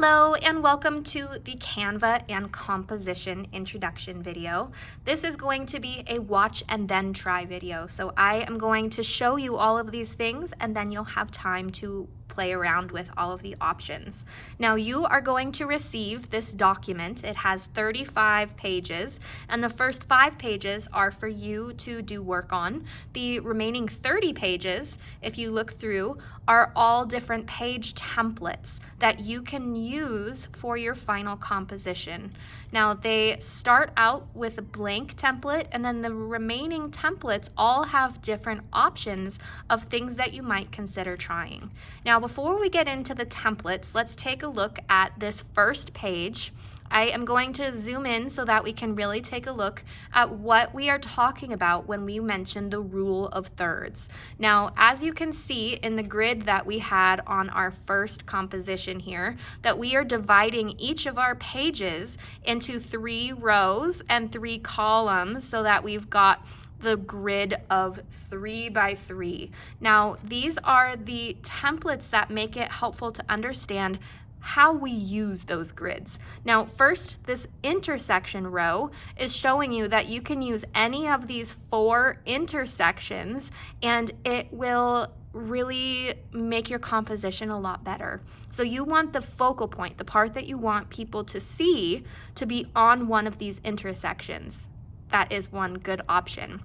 Hello and welcome to the Canva and composition introduction video. This is going to be a watch and then try video. So I am going to show you all of these things and then you'll have time to play around with all of the options. Now you are going to receive this document. It has 35 pages and the first 5 pages are for you to do work on. The remaining 30 pages, if you look through, are all different page templates that you can use for your final composition. Now they start out with a blank template and then the remaining templates all have different options of things that you might consider trying. Now before we get into the templates, let's take a look at this first page. I am going to zoom in so that we can really take a look at what we are talking about when we mention the rule of thirds. Now, as you can see in the grid that we had on our first composition here, that we are dividing each of our pages into 3 rows and 3 columns so that we've got the grid of 3 by 3. Now, these are the templates that make it helpful to understand how we use those grids. Now, first, this intersection row is showing you that you can use any of these 4 intersections and it will really make your composition a lot better. So you want the focal point, the part that you want people to see, to be on one of these intersections. That is one good option.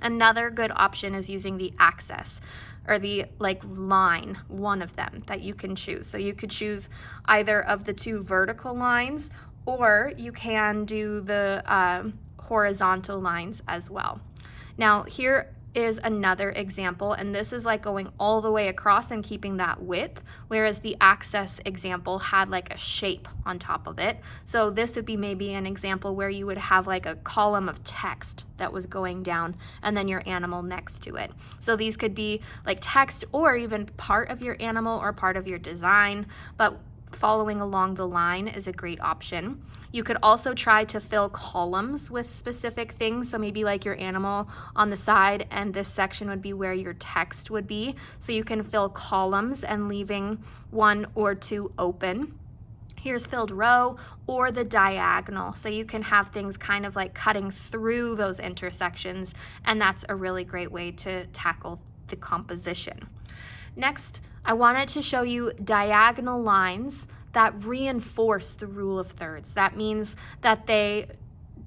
Another good option is using the axis or the line, one of them that you can choose. So you could choose either of the 2 vertical lines or you can do the horizontal lines as well. Now here is another example, and this is like going all the way across and keeping that width, whereas the axis example had like a shape on top of it. So this would be maybe an example where you would have like a column of text that was going down and then your animal next to it. So these could be like text or even part of your animal or part of your design, but following along the line is a great option. You could also try to fill columns with specific things. So maybe like your animal on the side and this section would be where your text would be. So you can fill columns and leaving 1 or 2 open. Here's filled row or the diagonal. So you can have things kind of like cutting through those intersections, and that's a really great way to tackle the composition. Next, I wanted to show you diagonal lines that reinforce the rule of thirds. That means that they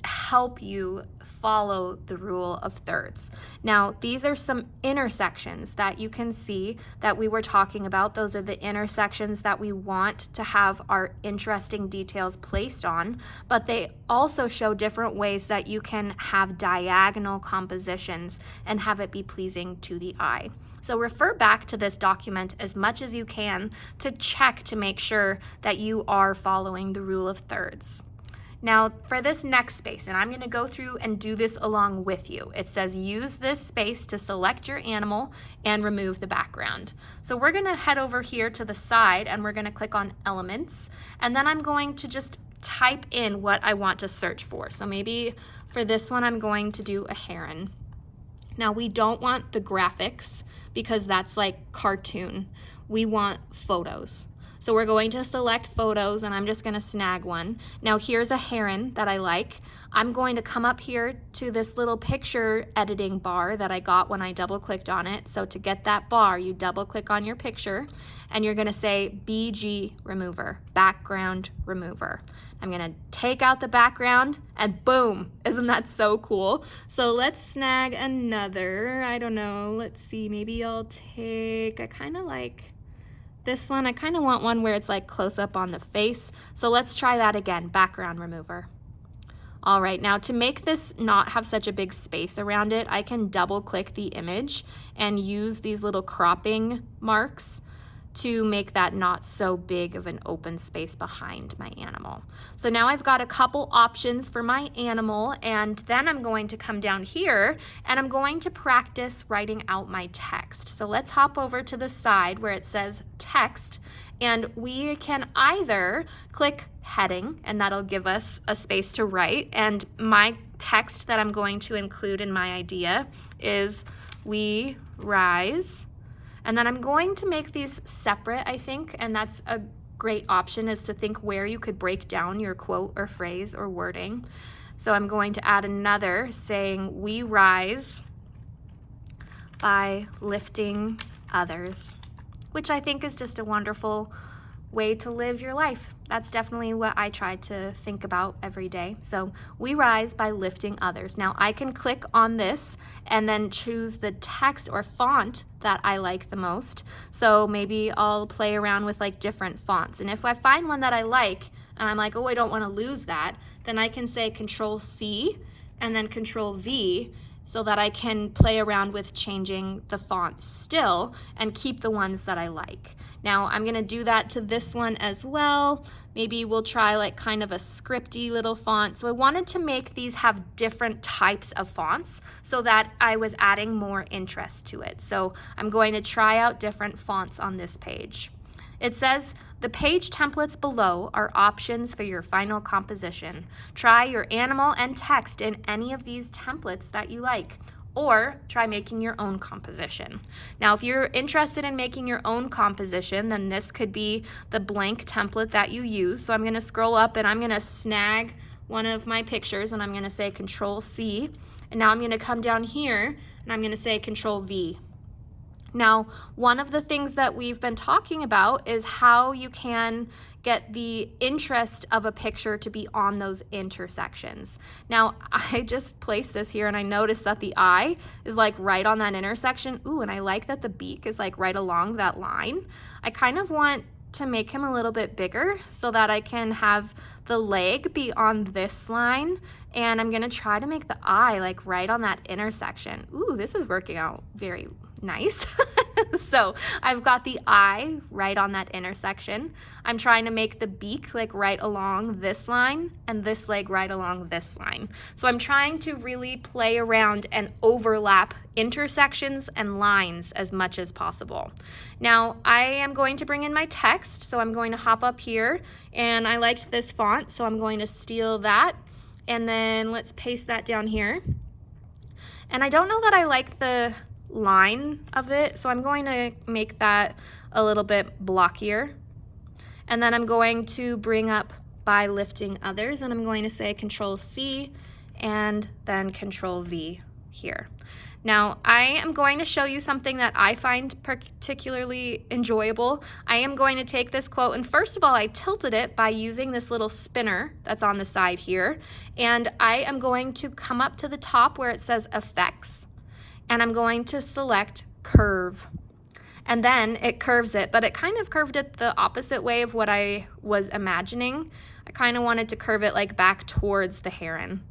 help you follow the rule of thirds. Now, these are some intersections that you can see that we were talking about. Those are the intersections that we want to have our interesting details placed on, but they also show different ways that you can have diagonal compositions and have it be pleasing to the eye. So refer back to this document as much as you can to check to make sure that you are following the rule of thirds. Now for this next space, and I'm going to go through and do this along with you. It says use this space to select your animal and remove the background. So we're going to head over here to the side and we're going to click on elements, and then I'm going to just type in what I want to search for. So maybe for this one I'm going to do a heron. Now we don't want the graphics because that's like cartoon. We want photos. So we're going to select photos and I'm just going to snag one. Now here's a heron that I like. I'm going to come up here to this little picture editing bar that I got when I double clicked on it. So to get that bar, you double click on your picture and you're going to say BG remover, background remover. I'm going to take out the background and boom, isn't that so cool? So let's snag another, I don't know, let's see, maybe I'll take, I kind of like this one. I kind of want one where it's like close up on the face. So let's try that again, background remover. All right, now to make this not have such a big space around it, I can double click the image and use these little cropping marks to make that not so big of an open space behind my animal. So now I've got a couple options for my animal, and then I'm going to come down here and I'm going to practice writing out my text. So let's hop over to the side where it says text, and we can either click heading and that'll give us a space to write, and my text that I'm going to include in my idea is we rise. And then I'm going to make these separate, I think, and that's a great option is to think where you could break down your quote or phrase or wording. So I'm going to add another saying, we rise by lifting others, which I think is just a wonderful way to live your life. That's definitely what I try to think about every day. So we rise by lifting others. Now I can click on this and then choose the text or font that I like the most. So maybe I'll play around with like different fonts. And if I find one that I like and I'm like, oh, I don't want to lose that, then I can say Control C and then Control V, so that I can play around with changing the fonts still and keep the ones that I like. Now I'm gonna do that to this one as well. Maybe we'll try like kind of a scripty little font. So I wanted to make these have different types of fonts so that I was adding more interest to it. So I'm going to try out different fonts on this page. It says, the page templates below are options for your final composition. Try your animal and text in any of these templates that you like, or try making your own composition. Now, if you're interested in making your own composition, then this could be the blank template that you use. So I'm gonna scroll up and I'm gonna snag one of my pictures and I'm gonna say Control C. And now I'm gonna come down here and I'm gonna say Control V. Now, one of the things that we've been talking about is how you can get the interest of a picture to be on those intersections. Now, I just placed this here and I noticed that the eye is like right on that intersection. Ooh, and I like that the beak is like right along that line. I kind of want to make him a little bit bigger so that I can have the leg be on this line, and I'm gonna try to make the eye like right on that intersection. Ooh, this is working out very nice. So I've got the eye right on that intersection. I'm trying to make the beak like right along this line and this leg right along this line. So I'm trying to really play around and overlap intersections and lines as much as possible. Now I am going to bring in my text, so I'm going to hop up here, and I liked this font, so I'm going to steal that, and then let's paste that down here. And I don't know that I like the line of it, so I'm going to make that a little bit blockier. And then I'm going to bring up by lifting others, and I'm going to say Control C and then Control V here. Now I am going to show you something that I find particularly enjoyable. I am going to take this quote, and first of all I tilted it by using this little spinner that's on the side here, and I am going to come up to the top where it says Effects, and I'm going to select Curve. And then it curves it, but it kind of curved it the opposite way of what I was imagining. I kind of wanted to curve it like back towards the heron.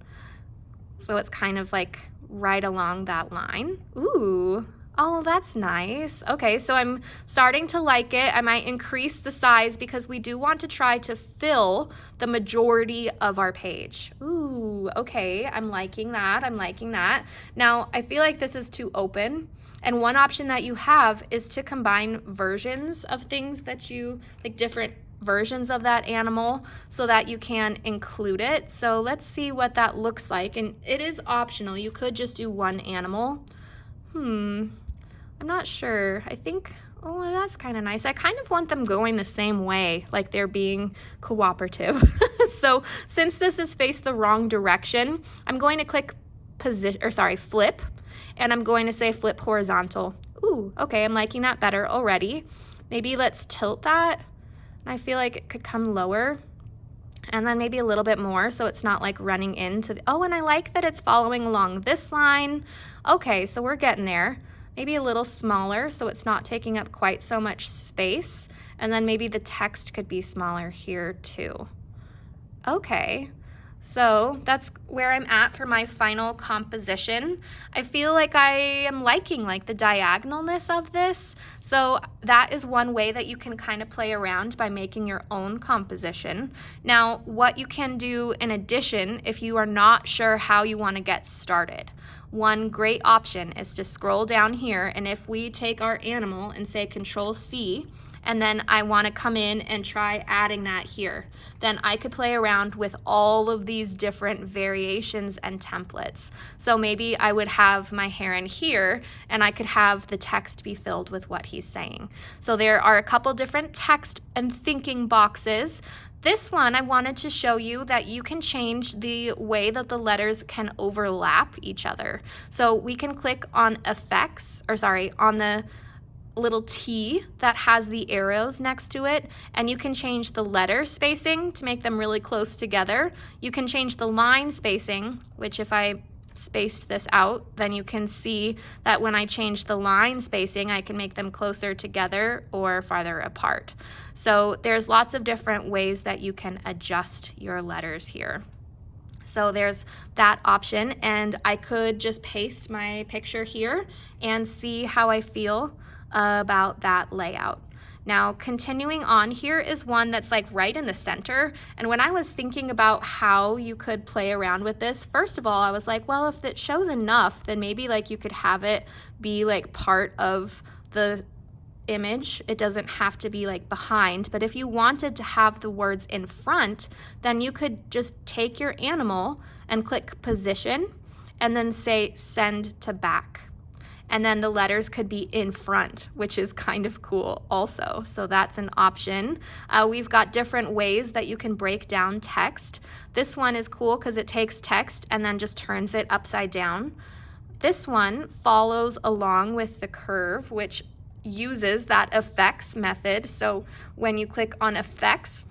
So it's kind of like right along that line. Ooh, oh, that's nice. Okay, so I'm starting to like it. I might increase the size because we do want to try to fill the majority of our page. Ooh, okay, I'm liking that. I'm liking that. Now, I feel like this is too open. And one option that you have is to combine versions of things that you, like different versions of that animal, so that you can include it. So let's see what that looks like. And it is optional. You could just do one animal. I'm not sure. I think, oh, that's kind of nice. I kind of want them going the same way, like they're being cooperative. So since this is faced the wrong direction, I'm going to click flip, and I'm going to say flip horizontal. Ooh, okay, I'm liking that better already. Maybe let's tilt that. I feel like it could come lower, and then maybe a little bit more so it's not like running into the, oh, and I like that it's following along this line. Okay, so we're getting there. Maybe a little smaller so it's not taking up quite so much space, and then maybe the text could be smaller here too. Okay. So that's where I'm at for my final composition. I feel like I am liking like the diagonalness of this. So that is one way that you can kind of play around by making your own composition. Now, what you can do in addition, if you are not sure how you want to get started. One great option is to scroll down here, and if we take our animal and say Control C, and then I want to come in and try adding that here, then I could play around with all of these different variations and templates. So maybe I would have my heron here, and I could have the text be filled with what he's saying. So there are a couple different text and thinking boxes. This one, I wanted to show you that you can change the way that the letters can overlap each other. So we can click on effects, or sorry, on the little T that has the arrows next to it, and you can change the letter spacing to make them really close together. You can change the line spacing, which if I spaced this out, then you can see that when I change the line spacing, I can make them closer together or farther apart. So there's lots of different ways that you can adjust your letters here. So there's that option, and I could just paste my picture here and see how I feel about that layout. Now, continuing on, here is one that's like right in the center. And when I was thinking about how you could play around with this, first of all, I was like, well, if it shows enough, then maybe like you could have it be like part of the image. It doesn't have to be like behind, but if you wanted to have the words in front, then you could just take your animal and click position and then say send to back. And then the letters could be in front, which is kind of cool also. So that's an option. We've got different ways that you can break down text. This one is cool because it takes text and then just turns it upside down. This one follows along with the curve, which uses that effects method. So when you click on effects,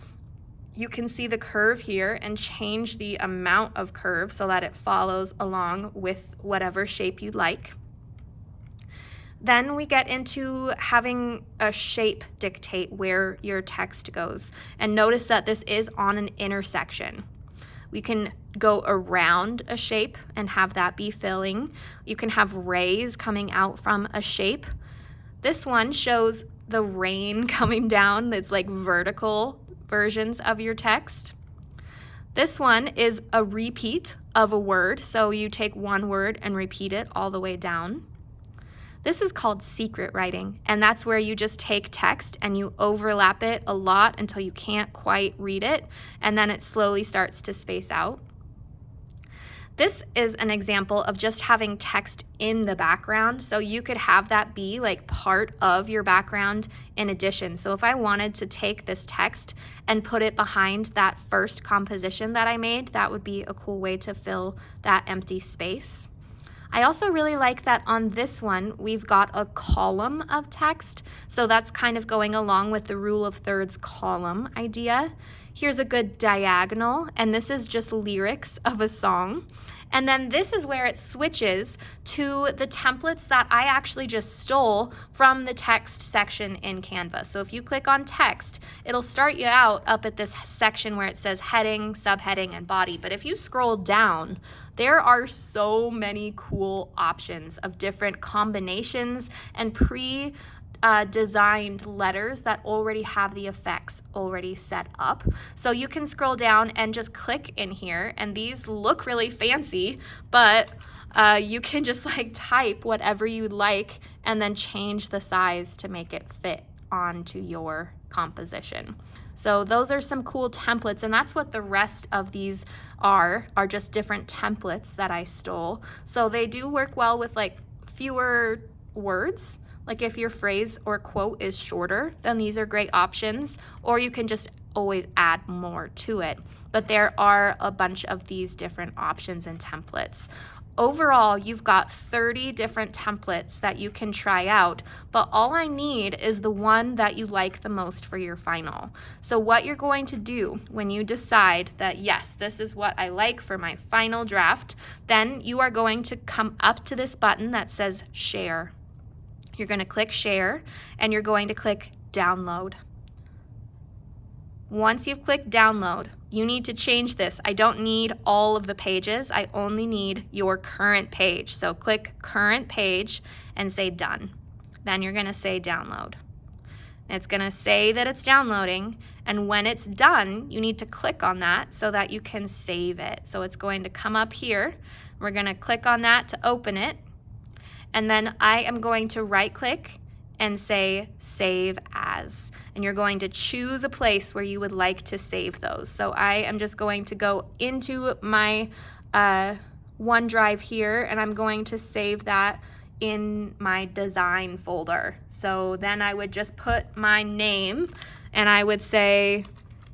you can see the curve here and change the amount of curve so that it follows along with whatever shape you like. Then we get into having a shape dictate where your text goes. And notice that this is on an intersection. We can go around a shape and have that be filling. You can have rays coming out from a shape. This one shows the rain coming down. That's like vertical versions of your text. This one is a repeat of a word. So you take one word and repeat it all the way down. This is called secret writing, and that's where you just take text and you overlap it a lot until you can't quite read it, and then it slowly starts to space out. This is an example of just having text in the background, so you could have that be like part of your background in addition. So if I wanted to take this text and put it behind that first composition that I made, that would be a cool way to fill that empty space. I also really like that on this one, we've got a column of text. So that's kind of going along with the rule of thirds column idea. Here's a good diagonal, and this is just lyrics of a song. And then this is where it switches to the templates that I actually just stole from the text section in Canva. So if you click on text, it'll start you out up at this section where it says heading, subheading, and body. But if you scroll down, there are so many cool options of different combinations and designed letters that already have the effects already set up. So you can scroll down and just click in here, and these look really fancy, but you can just like type whatever you'd like and then change the size to make it fit onto your composition. So those are some cool templates, and that's what the rest of these are just different templates that I stole. So they do work well with like fewer words. Like if your phrase or quote is shorter, then these are great options, or you can just always add more to it. But there are a bunch of these different options and templates. Overall, you've got 30 different templates that you can try out, but all I need is the one that you like the most for your final. So what you're going to do when you decide that, yes, this is what I like for my final draft, then you are going to come up to this button that says share. You're going to click share, and you're going to click download. Once you've clicked download, you need to change this. I don't need all of the pages. I only need your current page. So click current page and say done. Then you're going to say download. It's going to say that it's downloading, and when it's done, you need to click on that so that you can save it. So it's going to come up here We're gonna click on that to open it. And then I am going to right click and say save as. And you're going to choose a place where you would like to save those. So I am just going to go into my OneDrive here, and I'm going to save that in my design folder. So then I would just put my name, and I would say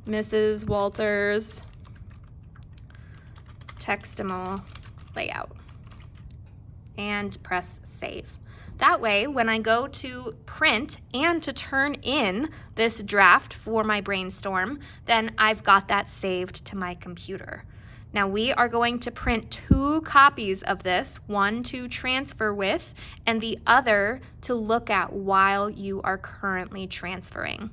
Mrs. Walters Textimal layout, and press save. That way, when I go to print and to turn in this draft for my brainstorm, then I've got that saved to my computer. Now we are going to print 2 copies of this, one to transfer with and the other to look at while you are currently transferring.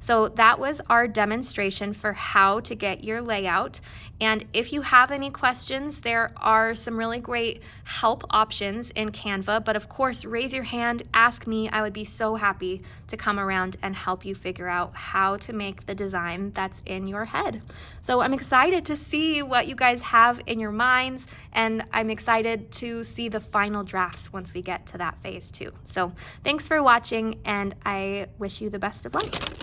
So that was our demonstration for how to get your layout. And if you have any questions, there are some really great help options in Canva, but of course, raise your hand, ask me. I would be so happy to come around and help you figure out how to make the design that's in your head. So I'm excited to see what you guys have in your minds, and I'm excited to see the final drafts once we get to that phase too. So thanks for watching, and I wish you the best of luck.